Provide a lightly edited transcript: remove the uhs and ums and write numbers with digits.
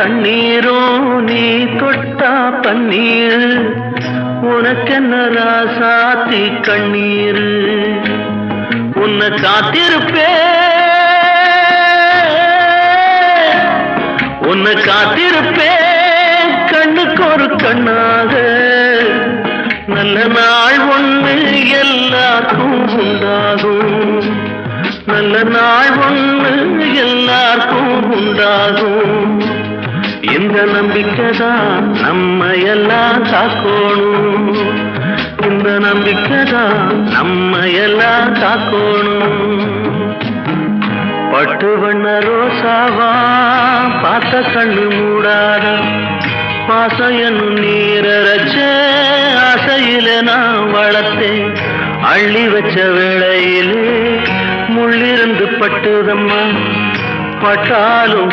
கண்ணீரும் நீ தொட்டா பன்னீர் உனக்கென்ன ராசாத்தி கண்ணீர் உன்னை காத்திருப்பே உன்னை காத்திருப்பே கண்ணுக்கு ஒரு கண்ணாக நல்ல நாள் ஒன்று எல்லாருக்கும் உண்டாகும் நல்ல நாள் ஒன்று எல்லாருக்கும் உண்டாகும் இந்த நம்பிக்கைதான் நம்ம எல்லாம் காக்கணும் இந்த நம்பிக்கைதான் நம்ம எல்லாம் காக்கணும் பட்டு வண்ண ரோசாவா பார்த்த கண்ணு மூடாத பாசம் என்னும் நீரச்ச ஆசையில நான் வளர்த்தேன் அள்ளி வச்ச வேளையிலே முள்ளிருந்து பட்டுதம்மா பட்டாலும்